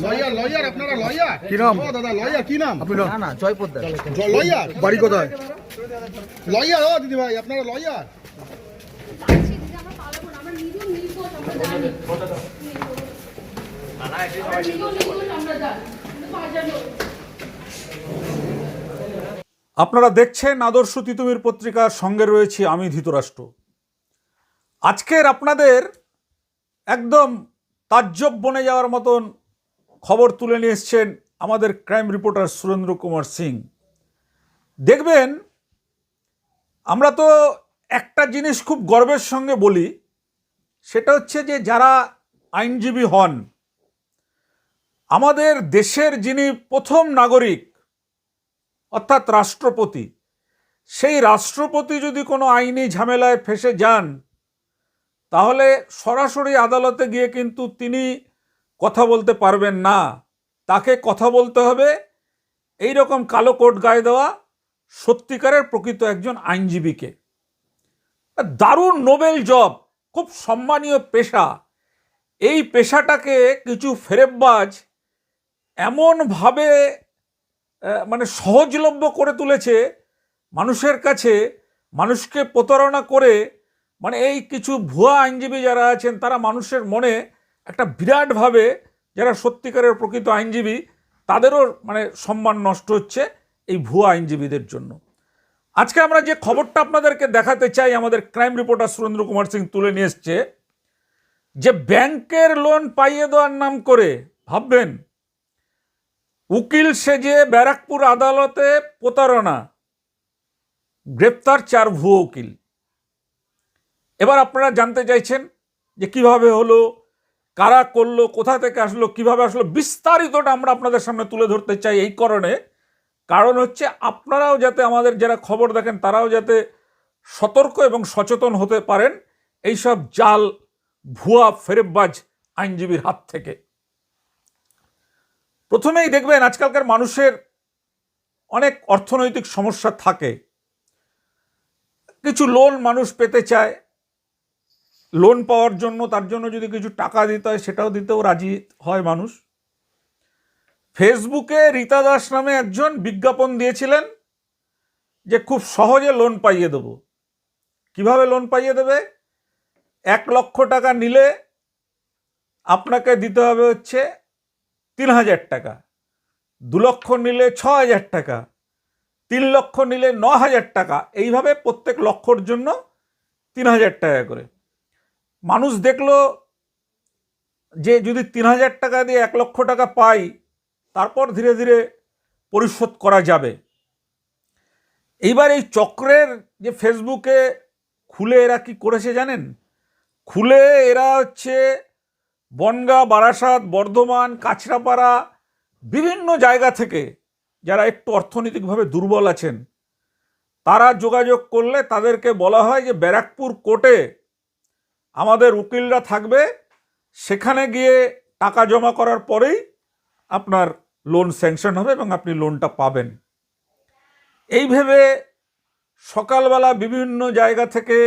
Lawyer lawyer আপনারা lawyer কি নাম দাদা লয়ার কি নাম আপনি না না জয়পদ্দার লয়ার বাড়ি কোথায় লয়ার ও দিদি ভাই আপনারা লয়ার আপনারা দেখছেন আদর্শ তিতুমির পত্রিকার সঙ্গে রয়েছি আমি ধৃতরাষ্ট্র। আজকের আপনাদের একদম তাজ্জব বনে যাওয়ার মতন খবর তুলে নিয়ে এসছেন আমাদের ক্রাইম রিপোর্টার সুরেন্দ্র কুমার সিং। দেখবেন, আমরা তো একটা জিনিস খুব গর্বের সঙ্গে বলি, সেটা হচ্ছে যে যারা আইনজীবী হন, আমাদের দেশের যিনি প্রথম নাগরিক অর্থাৎ রাষ্ট্রপতি, সেই রাষ্ট্রপতি যদি কোনো আইনি ঝামেলায় ফেঁসে যান, তাহলে সরাসরি আদালতে গিয়ে কিন্তু তিনি কথা বলতে পারবেন না। তাকে কথা বলতে হবে এই রকম কালো কোট গায়ে দেওয়া সত্যিকারের প্রকৃত একজন আইনজীবীকে। দারুণ নোবেল জব, খুব সম্মানীয় পেশা। এই পেশাটাকে কিছু ফেরেববাজ এমনভাবে মানে সহজলভ্য করে তুলেছে মানুষের কাছে, মানুষকে প্রতারণা করে। মানে এই কিছু ভুয়া আইনজীবী যারা আছেন, তারা মানুষের মনে একটা বিরাটভাবে, যারা সত্যিকারের প্রকৃত আইনজীবী তাদেরও মানে সম্মান নষ্ট হচ্ছে এই ভুয়া আইনজীবীদের জন্য। আজকে আমরা যে খবরটা আপনাদেরকে দেখাতে চাই, আমাদের ক্রাইম রিপোর্টার সুরেন্দ্র কুমার সিং তুলে নিয়ে এসছে, যে ব্যাংকের লোন পাইয়ে দেওয়ার নাম করে, ভাববেন, উকিল সেজে ব্যারাকপুর আদালতে প্রতারণা, গ্রেপ্তার 4 ভুয়ো উকিল। এবার আপনারা জানতে চাইছেন যে কিভাবে হলো, কারা করলো, কোথা থেকে আসলো, কিভাবে আসলো, বিস্তারিতটা আমরা আপনাদের সামনে তুলে ধরতে চাই। এই কারণ হচ্ছে আপনারাও যাতে, আমাদের যারা খবর দেখেন তারাও যাতে সতর্ক এবং সচেতন হতে পারেন এইসব জাল ভুয়া ফেরেববাজ আইনজীবীর হাত থেকে। প্রথমেই দেখবেন, আজকালকার মানুষের অনেক অর্থনৈতিক সমস্যা থাকে, কিছু লোন মানুষ পেতে চায়, লোন পাওয়ার জন্য তার জন্য যদি কিছু টাকা দিতে হয় সেটাও দিতেও রাজি হয় মানুষ। ফেসবুকে রীতা দাস নামে একজন বিজ্ঞাপন দিয়েছিলেন যে খুব সহজে লোন পাইয়ে দেব। কিভাবে লোন পাইয়ে দেবে? 1 লক্ষ টাকা নিলে আপনাকে দিতে হবে হচ্ছে 3000 টাকা, 2 লক্ষ নিলে 6000 টাকা, 3 লক্ষ নিলে 9000 টাকা, এইভাবে প্রত্যেক লক্ষর জন্য 3000 টাকা করে। মানুষ দেখলো যে যদি 3000 টাকা দিয়ে 1 লক্ষ টাকা পাই, তারপর ধীরে ধীরে পরিশোধ করা যাবে। এইবার এই চক্রের যে ফেসবুকে খুলে এরা কি করেছে জানেন? খুলে এরা হচ্ছে বনগাঁ, বারাসাত, বর্ধমান, কাছড়াপাড়া, বিভিন্ন জায়গা থেকে যারা একটু অর্থনৈতিকভাবে দুর্বল আছেন, তারা যোগাযোগ করলে তাদেরকে বলা হয় যে ব্যারাকপুর কোর্টে আমাদের উকিলরা থাকবে, সেখানে গিয়ে টাকা জমা করার পরেই আপনার লোন স্যাংশন হবে এবং আপনি লোনটা পাবেন। এই ভেবে সকালবেলা বিভিন্ন জায়গা থেকে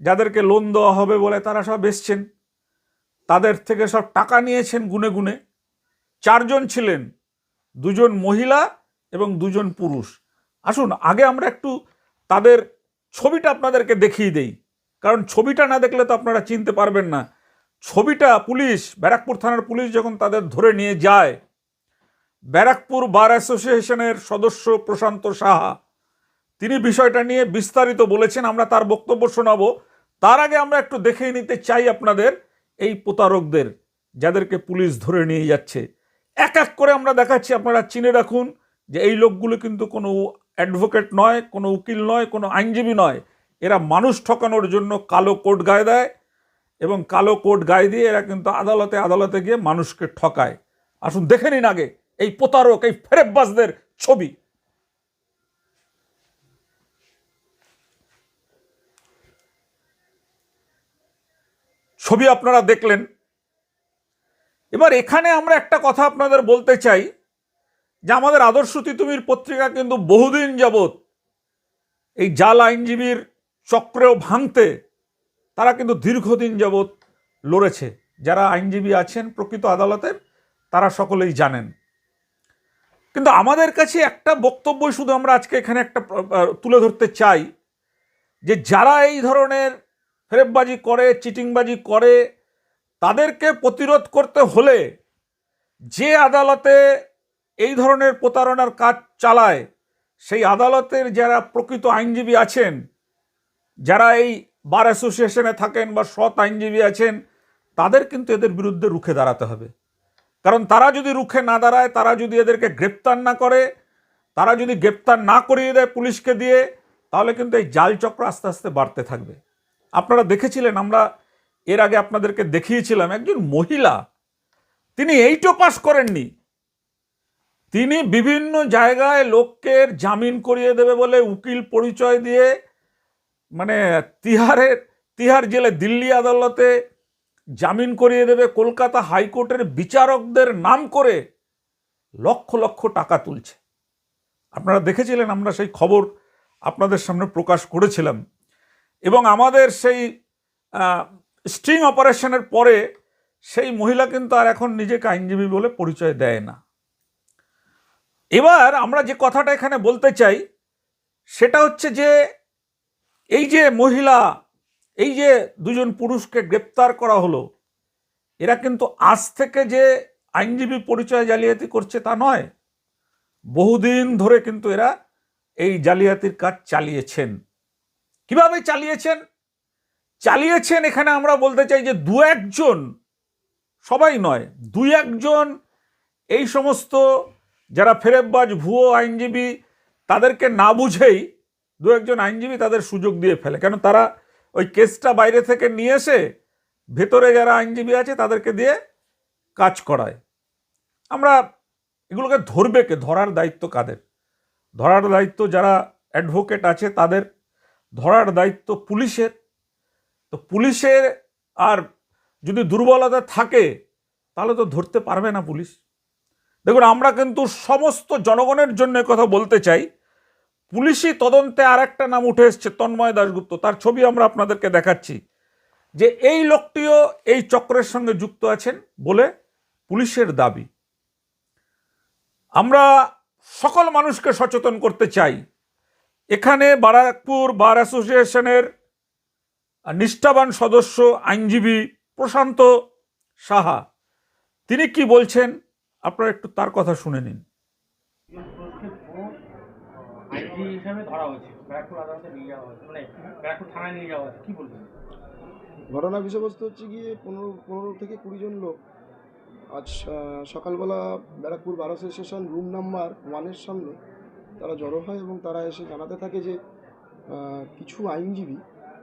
যাদেরকে লোন দেওয়া হবে বলে তারা সব এসছেন, তাদের থেকে সব টাকা নিয়েছেন গুনে গুনে। 4 জন ছিলেন, 2 জন মহিলা এবং 2 জন পুরুষ। আসুন আগে আমরা একটু তাদের ছবিটা আপনাদেরকে দেখিয়ে দেই, কারণ ছবিটা না দেখলে তো আপনারা চিনতে পারবেন না। ছবিটা পুলিশ, ব্যারাকপুর থানার পুলিশ যখন তাদের ধরে নিয়ে যায়, ব্যারাকপুর বার অ্যাসোসিয়েশনের সদস্য প্রশান্ত সাহা, তিনি বিষয়টা নিয়ে বিস্তারিত বলেছেন। আমরা তার বক্তব্য শোনাবো। তার আগে আমরা একটু দেখে নিতে চাই আপনাদের এই প্রতারকদের, যাদেরকে পুলিশ ধরে নিয়ে যাচ্ছে। এক এক করে আমরা দেখাচ্ছি, আপনারা চিনে রাখুন যে এই লোকগুলো কিন্তু কোনো অ্যাডভোকেট নয়, কোনো উকিল নয়, কোনো আইনজীবী নয়। এরা মানুষ ঠকানোর জন্য কালো কোট গায়ে দেয় এবং কালো কোট গায়ে দিয়ে এরা কিন্তু আদালতে আদালতে গিয়ে মানুষকে ঠকায়। আসুন দেখে নিন আগে এই প্রতারক, এই ফেরেববাজদের ছবি। ছবি আপনারা দেখলেন। এবার এখানে আমরা একটা কথা আপনাদের বলতে চাই যে আমাদের আদর্শ তিতুমির পত্রিকা কিন্তু বহুদিন যাবৎ এই জাল আইনজীবীর চক্রেও ভাঙতে তারা কিন্তু দীর্ঘদিন যাবৎ লড়েছে। যারা আইনজীবী আছেন প্রকৃত আদালতের তারা সকলেই জানেন। কিন্তু আমাদের কাছে একটা বক্তব্য শুধু আমরা আজকে এখানে একটা তুলে ধরতে চাই, যে যারা এই ধরনের ফেরেববাজি করে, চিটিংবাজি করে, তাদেরকে প্রতিরোধ করতে হলে যে আদালতে এই ধরনের প্রতারণার কাজ চালায় সেই আদালতের যারা প্রকৃত আইনজীবী আছেন, যারা এই বার অ্যাসোসিয়েশনে থাকেন বা সৎ আইনজীবী আছেন, তাদের কিন্তু এদের বিরুদ্ধে রুখে দাঁড়াতে হবে। কারণ তারা যদি রুখে না দাঁড়ায়, তারা যদি এদেরকে গ্রেপ্তার না করে, তারা যদি গ্রেপ্তার না করিয়ে দেয় পুলিশকে দিয়ে, তাহলে কিন্তু এই জাল চক্র আস্তে আস্তে বাড়তে থাকবে। আপনারা দেখেছিলেন, আমরা এর আগে আপনাদেরকে দেখিয়েছিলাম, একজন মহিলা, তিনি এইটো পাস করেননি, তিনি বিভিন্ন জায়গায় লোককে জামিন করিয়ে দেবে বলে উকিল পরিচয় দিয়ে মানে তিহার জেলে দিল্লি আদালতে জামিন করিয়ে দেবে, কলকাতা হাইকোর্টের বিচারকদের নাম করে লক্ষ লক্ষ টাকা তুলছে। আপনারা দেখেছিলেন, আমরা সেই খবর আপনাদের সামনে প্রকাশ করেছিলাম। এবং আমাদের সেই স্ট্রিং অপারেশনের পরে সেই মহিলা কিন্তু আর এখন নিজেকে আইনজীবী বলে পরিচয় দেয় না। এবার আমরা যে কথাটা এখানে বলতে চাই সেটা হচ্ছে যে এই যে মহিলা, এই যে দুজন পুরুষকে গ্রেপ্তার করা হলো, এরা কিন্তু আজ থেকে যে আইনজীবী পরিচয় জালিয়াতি করছে তা নয়, বহুদিন ধরে কিন্তু এরা এই জালিয়াতির কাজ চালিয়েছেন। কিভাবে চালিয়েছেন এখানে আমরা বলতে চাই যে দু একজন, সবাই নয়, দুই একজন এই সমস্ত যারা ফেরেববাজ ভুয়ো আইনজীবী, তাদেরকে না বুঝেই দু একজন আইনজীবী তাদের সুযোগ দিয়ে ফেলে। কেন তারা ওই কেসটা বাইরে থেকে নিয়ে এসে ভেতরে যারা আইনজীবী আছে তাদেরকে দিয়ে কাজ করায়। আমরা এগুলোকে ধরবে কে? ধরার দায়িত্ব কাদের? ধরার দায়িত্ব যারা অ্যাডভোকেট আছে তাদের, ধরার দায়িত্ব পুলিশের। তো পুলিশের আর যদি দুর্বলতা থাকে তাহলে তো ধরতে পারবে না পুলিশ। দেখুন, আমরা কিন্তু সমস্ত জনগণের জন্য কথা বলতে চাই, পুলিশি তদন্তে আর একটা নাম উঠে এসছে, তন্ময় দাশগুপ্ত। তার ছবি আমরা আপনাদেরকে দেখাচ্ছি, যে এই লোকটিও এই চক্রের সঙ্গে যুক্ত আছেন বলে পুলিশের দাবি। আমরা সকল মানুষকে সচেতন করতে চাই। এখানে বারাকপুর বার অ্যাসোসিয়েশনের নিষ্ঠাবান সদস্য আইনজীবী প্রশান্ত সাহা, তিনি কি বলছেন আপনারা একটু তার কথা শুনে নিন। ঘটনার বিষয়বস্তু হচ্ছে গিয়ে 15 থেকে 20 জন লোক আজ সকালবেলা Barrackpore bar association room number 1-এর সামনে তারা জড়ো হয় এবং তারা এসে জানাতে থাকে যে কিছু আইনজীবী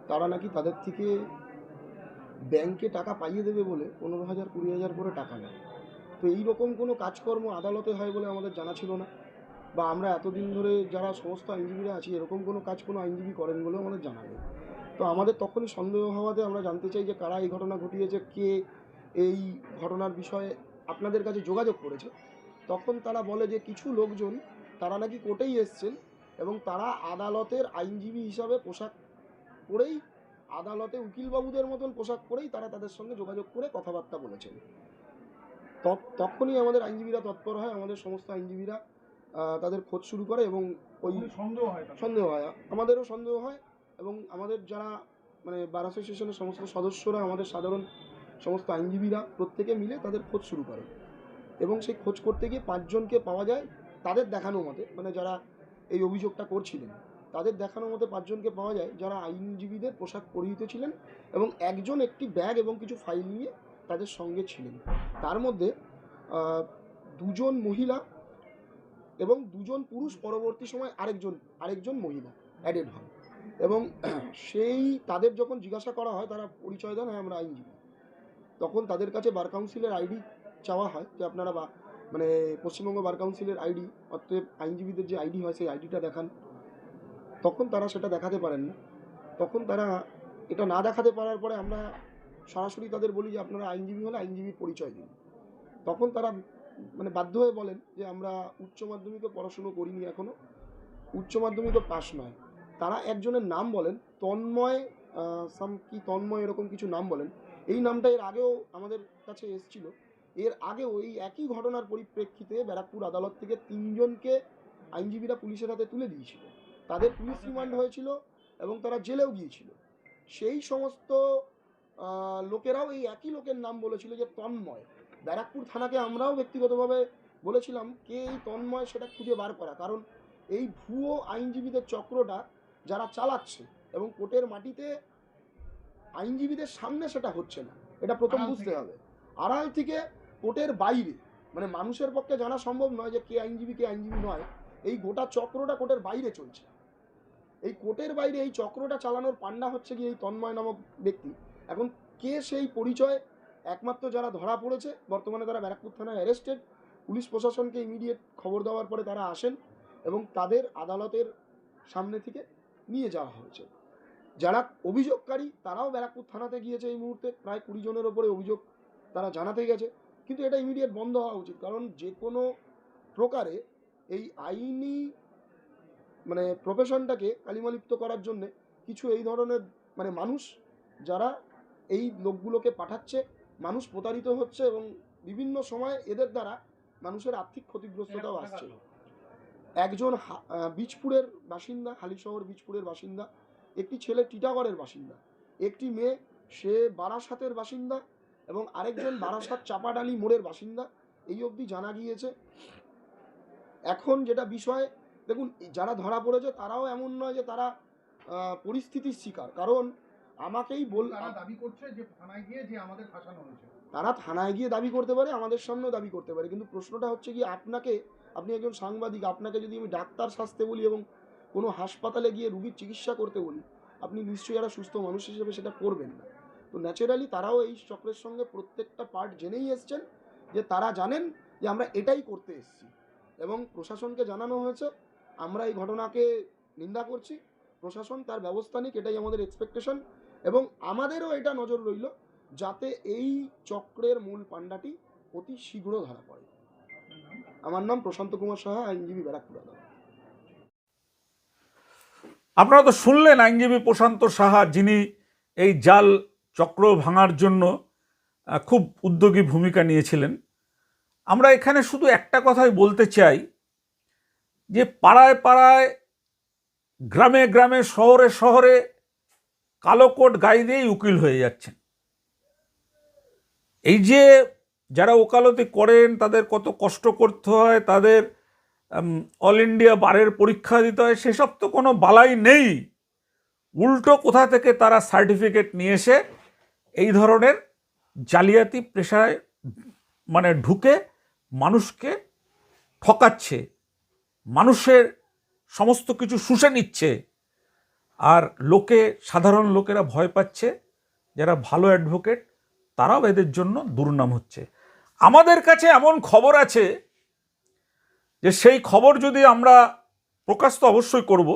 তারা নাকি তাদের থেকে ব্যাংকে টাকা পাইয়ে দেবে বলে 15,000 20,000 করে টাকা নেয়। তো এইরকম কোনো কাজকর্ম আদালতে হয় বলে আমাদের জানা ছিল না, বা আমরা এতদিন ধরে যারা সমস্ত আইনজীবীরা আছি এরকম কোনো কাজ কোনো আইনজীবী করেন বলেও আমাদের জানা নেই। তো আমাদের তখনই সন্দেহ হওয়াতে আমরা জানতে চাই যে কারা এই ঘটনা ঘটিয়েছে, কে এই ঘটনার বিষয়ে আপনাদের কাছে যোগাযোগ করেছে। তখন তারা বলে যে কিছু লোকজন তারা নাকি কোর্টেই এসছেন এবং তারা আদালতের আইনজীবী হিসাবে পোশাক পরেই, আদালতে উকিলবাবুদের মতন পোশাক পরেই তারা তাদের সঙ্গে যোগাযোগ করে কথাবার্তা বলেছেন। তখনই আমাদের আইনজীবীরা তৎপর হয়, আমাদের সমস্ত আইনজীবীরা তাদের খোঁজ শুরু করে এবং ওই সন্দেহ হয়, আমাদেরও সন্দেহ হয় এবং আমাদের যারা মানে বার অ্যাসোসিয়েশনের সমস্ত সদস্যরা, আমাদের সাধারণ সমস্ত আইনজীবীরা প্রত্যেকে মিলে তাদের খোঁজ শুরু করে এবং সেই খোঁজ করতে গিয়ে 5 জনকে পাওয়া যায় তাদের দেখানো মতে, মানে যারা এই অভিযোগটা করছিলেন তাদের দেখানো মতে 5 জনকে পাওয়া যায় যারা আইনজীবীদের পোশাক পরিহিত ছিলেন এবং একজন একটি ব্যাগ এবং কিছু ফাইল নিয়ে তাদের সঙ্গে ছিলেন। তার মধ্যে 2 জন মহিলা এবং 2 জন পুরুষ, পরবর্তী সময় আরেকজন মহিলা অ্যাডেড হয় এবং সেই তাদের যখন জিজ্ঞাসা করা হয় তারা পরিচয় দেন আমরা আইনজীবী। তখন তাদের কাছে বার কাউন্সিলের আইডি চাওয়া হয় যে আপনারা মানে পশ্চিমবঙ্গ বার কাউন্সিলের আইডি, অর্থাৎ আইনজীবীদের যে আইডি হয় সেই আইডিটা দেখান। তখন তারা সেটা দেখাতে পারেন না। তখন তারা এটা না দেখাতে পারার পরে আমরা সরাসরি তাদের বলি যে আপনারা আইনজীবী হলে আইনজীবীর পরিচয় দিন। তখন তারা মানে বাধ্য হয়ে বলেন যে আমরা উচ্চ মাধ্যমিকে পড়াশুনো করিনি, এখনও উচ্চ মাধ্যমিকে পাস নয়। তারা একজনের নাম বলেন, তন্ময় কি তন্ময় এরকম কিছু নাম বলেন। এই নামটা এর আগেও আমাদের কাছে এসেছিল। এর আগেও এই একই ঘটনার পরিপ্রেক্ষিতে ব্যারাকপুর আদালত থেকে 3 জনকে আইনজীবীরা পুলিশের হাতে তুলে দিয়েছিল। তাদের পুলিশ রিমান্ড হয়েছিল এবং তারা জেলেও গিয়েছিল। সেই সমস্ত লোকেরাও এই একই লোকের নাম বলেছিল যে তন্ময়। ব্যারাকপুর থানাকে আমরাও ব্যক্তিগতভাবে বলেছিলাম কে এই তন্ময় সেটা খুঁজে বার করা, কারণ এই ভুয়ো আইনজীবীদের চক্রটা যারা চালাচ্ছে এবং কোর্টের মাটিতে আইনজীবীদের সামনে সেটা হচ্ছে না, এটা প্রথম বুঝতে হবে। আড়াল থেকে কোর্টের বাইরে, মানে মানুষের পক্ষে জানা সম্ভব নয় যে কে আইনজীবী কে আইনজীবী নয়। এই গোটা চক্রটা কোর্টের বাইরে চলছে। এই কোর্টের বাইরে এই চক্রটা চালানোর পান্ডা হচ্ছে কি এই তন্ময় নামক ব্যক্তি। এখন কে সেই পরিচয়, একমাত্র যারা ধরা পড়েছে বর্তমানে তারা ব্যারাকপুর থানায় অ্যারেস্টেড। পুলিশ প্রশাসনকে ইমিডিয়েট খবর দেওয়ার পরে তারা আসেন এবং তাদের আদালতের সামনে থেকে নিয়ে যাওয়া হয়েছে। যারা অভিযোগকারী তারাও ব্যারাকপুর থানাতে গিয়েছে। এই মুহূর্তে প্রায় 20 জনের ওপরে অভিযোগ তারা জানাতে গেছে, কিন্তু এটা ইমিডিয়েট বন্ধ হওয়া উচিত। কারণ যে কোনো প্রকারে এই আইনি মানে প্রফেশনটাকে কালিমালিপ্ত করার জন্যে কিছু এই ধরনের মানে মানুষ যারা এই লোকগুলোকে পাঠাচ্ছে, মানুষ প্রতারিত হচ্ছে এবং বিভিন্ন সময় এদের দ্বারা মানুষের আর্থিক ক্ষতিগ্রস্ততাও আসছে। একজন বীজপুরের বাসিন্দা, হালিশহর বীজপুরের বাসিন্দা, একটি ছেলে টিটাগড়ের বাসিন্দা, একটি মেয়ে সে বারাসাতের বাসিন্দা এবং আরেকজন বারাসাত চাপাডালি মোড়ের বাসিন্দা, এই অবধি জানা গিয়েছে। এখন যেটা বিষয় দেখুন, যারা ধরা পড়েছে তারাও এমন নয় যে তারা পরিস্থিতির শিকার, কারণ আমাকেই দাবি করছে যে থানায় গিয়ে যে আমাদের ফাঁসানো হয়েছে। তারা থানায় গিয়ে দাবি করতে পারে, আমাদের সামনেও দাবি করতে পারে, কিন্তু প্রশ্নটা হচ্ছে কি আপনি একজন সাংবাদিক, আপনাকে যদি আমি ডাক্তার সাজতে বলি এবং কোনো হাসপাতালে গিয়ে রুগীর চিকিৎসা করতে বলি, আপনি নিশ্চয়ই একটা সুস্থ মানুষ হিসেবে সেটা করবেন না। তো ন্যাচারালি তারাও এই চক্রের সঙ্গে প্রত্যেকটা পার্ট জেনেই এসছেন যে তারা জানেন যে আমরা এটাই করতে এসেছি এবং প্রশাসনকে জানানো হয়েছে। আমরা এই ঘটনাকে নিন্দা করছি, প্রশাসন তার ব্যবস্থা নিক, এটাই আমাদের এক্সপেকটেশন। এবং আমাদেরও এটা নজর রইল যাতে এই চক্রের মূল পাণ্ডাটি অতি শীঘ্র ধরা পড়ে। আমার নাম প্রশান্ত কুমার সাহা, আইনজীবী, ব্যারাকপুর আদালত। আপনারা তো শুনলেন আইনজীবী প্রশান্ত সাহা, যিনি এই জাল চক্র ভাঙার জন্য খুব উদ্যোগী ভূমিকা নিয়েছিলেন। আমরা এখানে শুধু একটা কথাই বলতে চাই যে পাড়ায় পাড়ায়, গ্রামে গ্রামে, শহরে শহরে কালো কোট গায়ে দিয়েই উকিল হয়ে যাচ্ছেন। এই যে যারা ওকালতি করেন তাদের কত কষ্ট করতে হয়, তাদের অল ইন্ডিয়া বারের পরীক্ষা দিতে হয়, সেসব তো কোনো বালাই নেই। উল্টো কোথা থেকে তারা সার্টিফিকেট নিয়ে এসে এই ধরনের জালিয়াতি পেশায় মানে ঢুকে মানুষকে ঠকাচ্ছে, মানুষের সমস্ত কিছু শুষে নিচ্ছে, আর সাধারণ লোকেরা ভয় পাচ্ছে। যারা ভালো অ্যাডভোকেট তারাও এদের জন্য দুর্নাম হচ্ছে। আমাদের কাছে এমন খবর আছে যে সেই খবর যদি আমরা প্রকাশ তো অবশ্যই করব।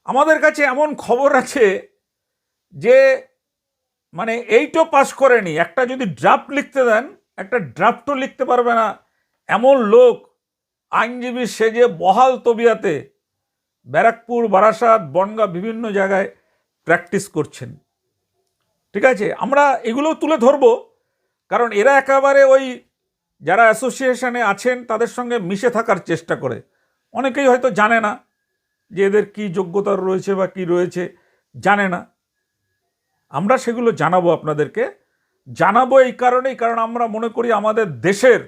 আমাদের কাছে এমন খবর আছে যে মানে এইটো পাস করেনি, একটা যদি ড্রাফট লিখতে দেন একটা ড্রাফটও লিখতে পারবে না এমন লোক আইনজীবী সেজে বহাল তবিয়াতে ব্যারাকপুর, বারাসাত, বনগাঁ বিভিন্ন জায়গায় প্র্যাকটিস করছেন। ঠিক আছে, আমরা এগুলো তুলে ধরবো, কারণ এরা একেবারে ওই যারা অ্যাসোসিয়েশনে আছেন তাদের সঙ্গে মিশে থাকার চেষ্টা করে। অনেকেই হয়তো জানে না যে এদের কী যোগ্যতা রয়েছে বা কী রয়েছে, জানে না। আমরা সেগুলো জানাবো, আপনাদেরকে জানাবো এই কারণেই, কারণ আমরা মনে করি আমাদের দেশের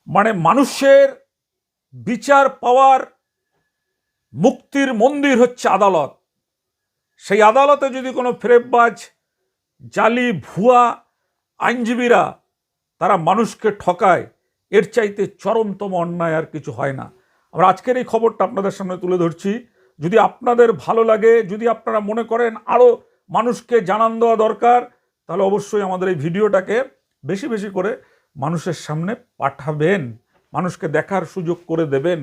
মানে মানুষের বিচার পাওয়ার মুক্তির মন্দির হচ্ছে আদালত। সেই আদালতে যদি কোনো ফেরেববাজ, জালি, ভুয়া আইনজীবীরা তারা মানুষকে ঠকায়, এর চাইতে চরমতম অন্যায় আর কিছু হয় না। আমরা আজকের এই খবরটা আপনাদের সামনে তুলে ধরছি। যদি আপনাদের ভালো লাগে, যদি আপনারা মনে করেন আরও মানুষকে জানান দেওয়া দরকার, তাহলে অবশ্যই আমাদের এই ভিডিওটাকে বেশি বেশি করে মানুষের সামনে পাঠাবেন, মানুষকে দেখার সুযোগ করে দেবেন।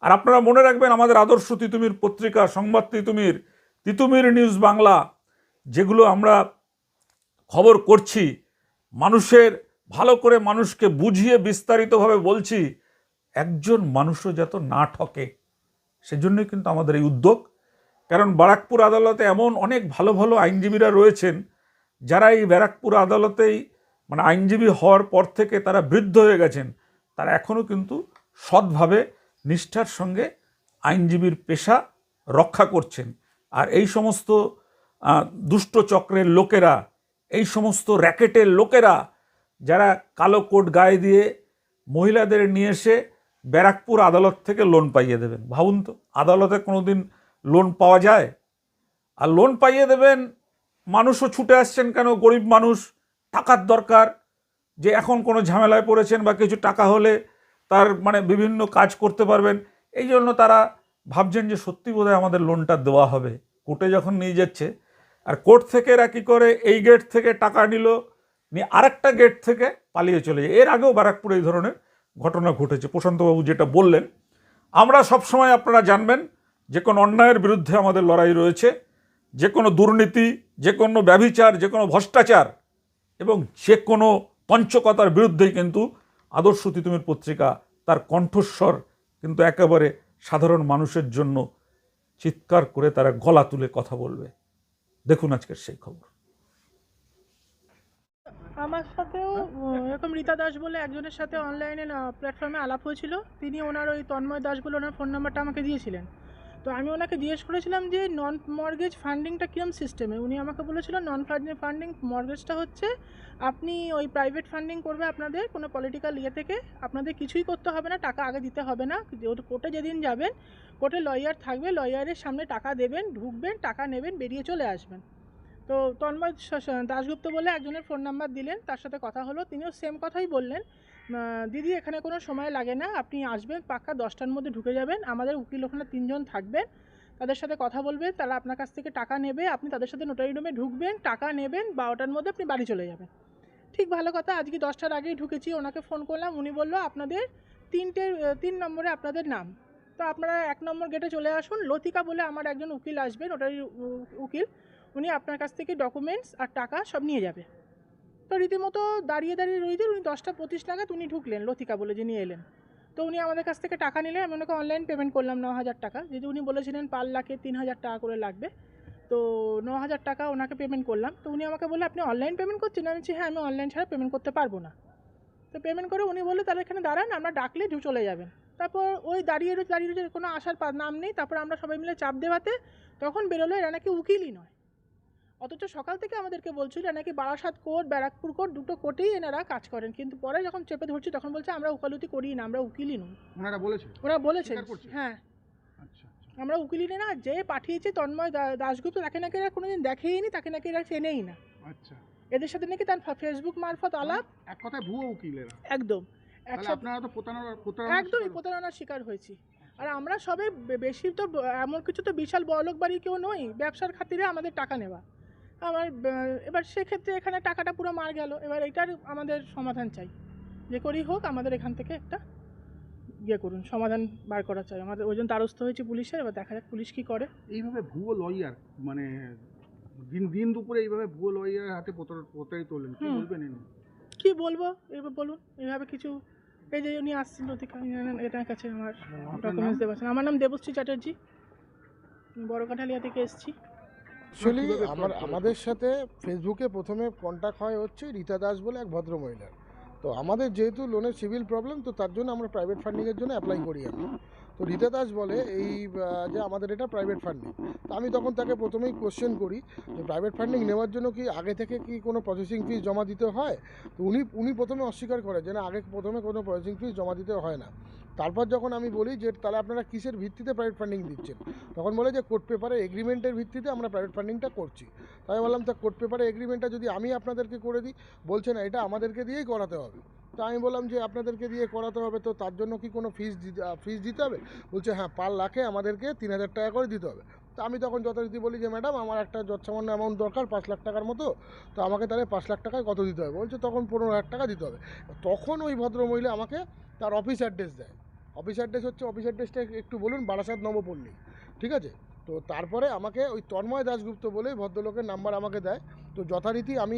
আর আপনারা মনে রাখবেন আমাদের আদর্শ তিতুমির পত্রিকা, সংবাদ তিতুমির, তিতুমির নিউজ বাংলা, যেগুলো আমরা খবর করছি, মানুষের ভালো করে মানুষকে বুঝিয়ে বিস্তারিতভাবে বলছি, একজন মানুষও যাতে না ঠকে, সেজন্যই কিন্তু আমাদের এই উদ্যোগ। কারণ ব্যারাকপুর আদালতে এমন অনেক ভালো ভালো আইনজীবীরা রয়েছেন যারা এই ব্যারাকপুর আদালতেই মানে আইনজীবী হওয়ার পর থেকে তারা বৃদ্ধ হয়ে গেছেন, তারা এখনও কিন্তু সৎভাবে নিষ্ঠার সঙ্গে আইনজীবীর পেশা রক্ষা করছেন। আর এই সমস্ত দুষ্ট চক্রের লোকেরা, এই সমস্ত র্যাকেটের লোকেরা যারা কালো কোট গায়ে দিয়ে মহিলাদের নিয়ে এসে ব্যারাকপুর আদালত থেকে লোন পাইয়ে দেবেন, ভাবুন তো আদালতে কোনোদিন লোন পাওয়া যায়? আর লোন পাইয়ে দেবেন, মানুষও ছুটে আসছেন কেন? গরিব মানুষ, টাকার দরকার, যে এখন কোনো ঝামেলায় পড়েছেন বা কিছু টাকা হলে তার মানে বিভিন্ন কাজ করতে পারবেন, এই জন্য তারা ভাবছেন যে সত্যি বোধহয় আমাদের লোনটা দেওয়া হবে। কোর্টে যখন নিয়ে যাচ্ছে, আর কোর্ট থেকে এরা কী করে, এই গেট থেকে টাকা নিল, নিয়ে আরেকটা গেট থেকে পালিয়ে চলে যায়। এর আগেও ব্যারাকপুরে এই ধরনের ঘটনা ঘটেছে। প্রশান্তবাবু যেটা বললেন, আমরা সবসময় আপনারা জানবেন যে কোনো অন্যায়ের বিরুদ্ধে আমাদের লড়াই রয়েছে, যে কোনো দুর্নীতি, যে কোনো ব্যভিচার, যে কোনো ভ্রষ্টাচার এবং যে কোনো পঞ্চকতার বিরুদ্ধেই কিন্তু আদর্শ তিতুমির পত্রিকা তার কণ্ঠস্বর কিন্তু একেবারে সাধারণ মানুষের জন্য চিৎকার করে তারা গলা তুলে কথা বলবে। দেখুন আজকের সেই খবর। আমার সাথেও এরকম রীতা দাস বলে একজনের সাথে অনলাইনে প্ল্যাটফর্মে আলাপ হয়েছিল। তিনি ওনার ওই তন্ময় দাস বলে ওনার ফোন নাম্বারটা আমাকে দিয়েছিলেন। তো আমি ওনাকে জিজ্ঞেস করেছিলাম যে নন মর্গেজ ফান্ডিংটা কীরকম সিস্টেমে। উনি আমাকে বলেছিল নন ফান্ডিং মর্গেজটা হচ্ছে আপনি ওই প্রাইভেট ফান্ডিং করবে আপনাদের কোনো পলিটিক্যাল ইয়ে থেকে, আপনাদের কিছুই করতে হবে না, টাকা আগে দিতে হবে না। কোর্টে যেদিন যাবেন, কোর্টে লয়ার থাকবে, লয়ারের সামনে টাকা দেবেন, ঢুকবেন, টাকা নেবেন, বেরিয়ে চলে আসবেন। তো তন্ময় দাশগুপ্ত বলে একজনের ফোন নাম্বার দিলেন, তার সাথে কথা হলো। তিনিও সেম কথাই বললেন, দিদি এখানে কোনো সময় লাগে না, আপনি আসবেন পাক্কা 10টার মধ্যে ঢুকে যাবেন, আমাদের উকিল ওখানে 3 জন থাকবেন, তাদের সাথে কথা বলবেন, তারা আপনার কাছ থেকে টাকা নেবে, আপনি তাদের সাথে নোটারি রুমে ঢুকবেন, টাকা নেবেন, 12টার মধ্যে আপনি বাড়ি চলে যাবেন। ঠিক ভালো কথা, আজকে 10টার আগেই ঢুকেছি, ওনাকে ফোন করলাম, উনি বললো আপনাদের 3 নম্বরে আপনাদের নাম, তো আপনারা 1 নম্বর গেটে চলে আসুন, লতিকা বলে আমার একজন উকিল আসবে, নোটারি উকিল, উনি আপনার কাছ থেকে ডকুমেন্টস আর টাকা সব নিয়ে যাবে। তো রীতিমতো দাঁড়িয়ে রয়েছে, উনি 10:25 নাগাদ উনি ঢুকলেন, লতিকা বলে যিনি এলেন। তো উনি আমাদের কাছ থেকে টাকা নিলেন, আমি ওনাকে অনলাইন পেমেন্ট করলাম 9,000 টাকা, যেহেতু উনি বলেছিলেন পার লাখে 3,000 টাকা করে লাগবে, তো 9,000 টাকা ওনাকে পেমেন্ট করলাম। তো উনি আমাকে বললো আপনি অনলাইন পেমেন্ট করছেন? আমি বলছি হ্যাঁ, আমি অনলাইন ছাড়া পেমেন্ট করতে পারবো না। তো পেমেন্ট করে উনি বললো তাহলে এখানে দাঁড়ান, আমরা ডাকলে চলে যাবেন। তারপর ওই দাঁড়িয়ে রয়েছে, কোনো আসার নাম নেই। তারপর আমরা সবাই মিলে চাপ দেওয়াতে তখন বেরোলো এরা নাকি উকিলই নয়, অথচ সকাল থেকে আমাদেরকে বলছিল নাকি বারাসাত কোর্ট, ব্যারাকপুর কোর্ট, দুটো কোর্টেই এনারা কাজ করেন। কিন্তু পরে যখন চেপে ধরছি তখন বলছে আমরা উকালতি করি না, আমরা উকিলই নই। ওনারা বলেছেন হ্যাঁ, আচ্ছা, আমরা উকিলই না। যে পাঠিয়েছে তন্ময় দাশগুপ্ত, তাকে নাকি এরা কোনোদিন দেখেইনি, তাকে নাকি এরা চেনেই না। আচ্ছা, এদের সাথে নাকি তার ফেসবুক মারফত আলাপ। এক কথায় ভুয়ো উকিলেরা। একদম, আপনারা তো একদমই প্রতারণার শিকার হয়েছি। আর আমরা সবে বেশি তো এমন কিছু তো বিশাল বড়লোক বাড়ি কেউ নই, ব্যবসার খাতিরে আমাদের টাকা নেওয়া। এবার সেক্ষেত্রে এখানে টাকাটা পুরো মার গেল। এবার এটার আমাদের সমাধান চাই, যে করেই হোক আমাদের এখান থেকে একটা করুন, সমাধান বার করা চাই। আমাদের ওই জন্য দ্বারস্থ হয়েছে পুলিশের, এবার দেখা যাক পুলিশ কী করে। এইভাবে ভুয়ো লয়ার মানে দিন দুপুরে এইভাবে ভুয়ো লয়ারের হাতে প্রতারিত হলেন, কি বলবেন? কি বলবো, এবার বলুন। এইভাবে কিছু, এই যে উনি আসছেন লতিকা, এটার কাছে আমার ডকুমেন্টস দেওয়া আছে। আমার নাম দেবশ্রী চ্যাটার্জি, বড় কাঠালিয়া থেকে এসেছি। অ্যাকচুয়ালি আমাদের সাথে ফেসবুকে প্রথমে কন্ট্যাক্ট হয় হচ্ছে রীতা দাস বলে এক ভদ্রমহিলার। তো আমাদের যেহেতু লোনের সিভিল প্রবলেম, তো তার জন্য আমরা প্রাইভেট ফান্ডিংয়ের জন্য অ্যাপ্লাই করি আমি। তো রীতা দাস বলে যে আমাদের এটা প্রাইভেট ফান্ডিং। তো আমি তখন তাকে প্রথমেই কোশ্চেন করি যে প্রাইভেট ফান্ডিং নেওয়ার জন্য কি আগে থেকে কি কোনো প্রসেসিং ফিস জমা দিতে হয়? তো উনি প্রথমে অস্বীকার করে যে না, আগে প্রথমে কোনো প্রসেসিং ফিস জমা দিতে হয় না। তারপর যখন আমি বলি যে তাহলে আপনারা কিসের ভিত্তিতে প্রাইভেট ফান্ডিং দিচ্ছেন, তখন বলে যে কোর্ট পেপারে এগ্রিমেন্টের ভিত্তিতে আমরা প্রাইভেট ফান্ডিংটা করছি। তাই বললাম তা কোর্ট পেপারে এগ্রিমেন্টটা যদি আমি আপনাদেরকে করে দিই, বলছে না এটা আমাদেরকে দিয়েই করাতে হবে। তা আমি বললাম যে আপনাদেরকে দিয়ে করাতে হবে, তো তার জন্য কি কোনো ফিস দিতে হবে? বলছে হ্যাঁ, পার লাখে আমাদেরকে 3,000 টাকা করে দিতে হবে। তো আমি তখন যথারীতি বলি যে ম্যাডাম আমার একটা যৎসামান্য অ্যামাউন্ট দরকার 5 লাখ টাকার মতো, তো আমাকে তাহলে 5 লাখ টাকায় কত দিতে হবে? বলছে তখন 15,000 টাকা দিতে হবে। তখন ওই ভদ্রমহিলা আমাকে তার অফিস অ্যাড্রেস দেয়। অফিস অ্যাড্রেস হচ্ছে, অফিস অ্যাড্রেসটা একটু বলুন। বারাসাত নবপল্লী, ঠিক আছে? তো তারপরে আমাকে ওই তন্ময় দাশগুপ্ত বলেই ভদ্রলোকের নাম্বার আমাকে দেয়। তো যথারীতি আমি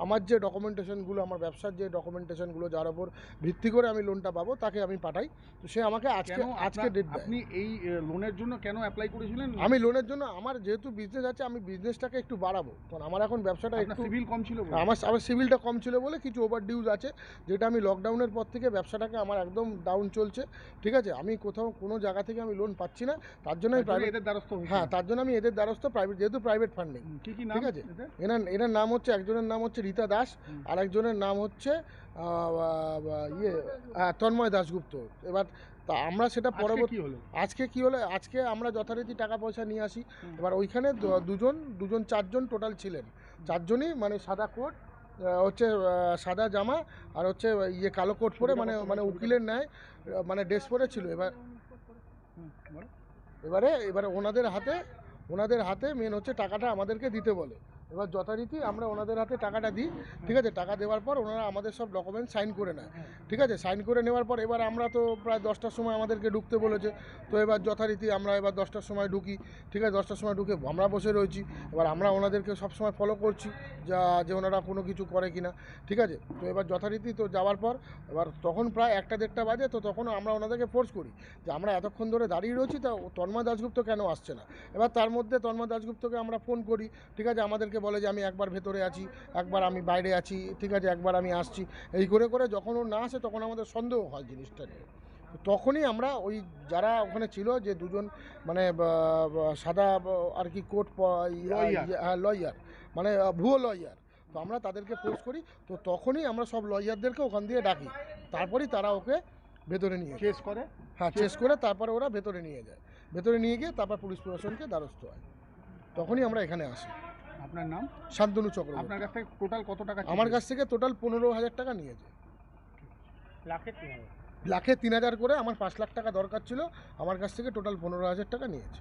আমার যে ডকুমেন্টেশনগুলো, আমার ব্যবসার যে ডকুমেন্টেশনগুলো যার ওপর ভিত্তি করে আমি লোনটা পাবো তাকে আমি পাঠাই। তো সে আমাকে আজকে ডেট দেয়। আপনি এই লোনের জন্য কেন অ্যাপ্লাই করেছিলেন? আমি লোনের জন্য, আমার যেহেতু বিজনেস আছে, আমি বিজনেসটাকে একটু বাড়াবো, কারণ আমার এখন ব্যবসাটা একটু সিভিল কম ছিল বলে? আমার সিভিলটা কম ছিল বলে কিছু ওভারডিউজ আছে, যেটা আমি লকডাউনের পর থেকে ব্যবসাটাকে আমার একদম ডাউন চলছে। ঠিক আছে, আমি কোথাও কোনো জায়গা থেকে আমি লোন পাচ্ছি না, তার জন্য আমি প্রাইভেট, এদের দ্বারস্থ হয়েছি। হ্যাঁ তার জন্য আমি এদের দ্বারস্থ, প্রাইভেট, যেহেতু প্রাইভেট ফান্ডিং। কি নাম? ঠিক আছে, এনার নাম হচ্ছে, একজনের নাম হচ্ছে রীতা দাস, আর একজনের নাম হচ্ছে তন্ময় দাশগুপ্ত। এবার তা আমরা সেটা পরবর্তী আজকে কি হলো, আজকে আমরা যথারীতি টাকা পয়সা নিয়ে আসি। এবার ওইখানে দুজন চারজন টোটাল ছিলেন, চারজনই মানে সাদা কোট, হচ্ছে সাদা জামা, আর হচ্ছে কালো কোট পরে, মানে উকিলের ন্যায় মানে ড্রেস পরে ছিল। এবারে ওনাদের হাতে মেন হচ্ছে টাকাটা আমাদেরকে দিতে বলে। এবার যথারীতি আমরা ওনাদের হাতে টাকাটা দিই। ঠিক আছে, টাকা দেওয়ার পর ওনারা আমাদের সব ডকুমেন্ট সাইন করে নেয়। ঠিক আছে, সাইন করে নেওয়ার পর এবার আমরা তো প্রায় 10টার সময় আমাদেরকে ঢুকতে বলেছে। তো এবার যথারীতি আমরা এবার 10টার সময় ঢুকি। ঠিক আছে, 10টার সময় ঢুকে আমরা বসে রয়েছি। এবার আমরা ওনাদেরকে সবসময় ফলো করছি যে ওনারা কোনো কিছু করে কি না। ঠিক আছে, তো এবার যথারীতি তো যাওয়ার পর এবার তখন প্রায় 1টা-1.5টা বাজে। তো তখন আমরা ওনাদেরকে ফোর্স করি যে আমরা এতক্ষণ ধরে দাঁড়িয়ে রয়েছি, তা তন্ময় দাশগুপ্ত কেন আসছে না। এবার তার মধ্যে তন্ময় দাশগুপ্তকে আমরা ফোন করি। ঠিক আছে, আমাদেরকে বলে যে আমি একবার ভেতরে আছি, একবার আমি বাইরে আছি, ঠিক আছে, একবার আমি আসছি। এই করে যখন ও না আসে তখন আমাদের সন্দেহ হয় জিনিসটা নিয়ে। তখনই আমরা ওই যারা ওখানে ছিল, যে দুজন মানে সাদা আর কি কোট লয়ার, মানে ভুয়ো লয়ার, তো আমরা তাদেরকে ফোর্স করি। তো তখনই আমরা সব লয়ারদেরকে ওখান দিয়ে ডাকি, তারপরেই তারা ওকে ভেতরে নিয়ে চেস করে। হ্যাঁ, চেস করে তারপরে ওরা ভেতরে নিয়ে যায়। ভেতরে নিয়ে গিয়ে তারপর পুলিশ প্রশাসনকে দ্বারস্থ হয়। তখনই আমরা এখানে আসি। আপনার নাম? শান্তনু চক্রবর্তী। আপনার কাছ থেকে টোটাল কত টাকা? আমার কাছ থেকে টোটাল 15,000 টাকা নিয়েছে। লাখে 3,000 করে, আমার 5 লাখ টাকা দরকার ছিল, আমার কাছ থেকে টোটাল 15,000 টাকা নিয়েছে।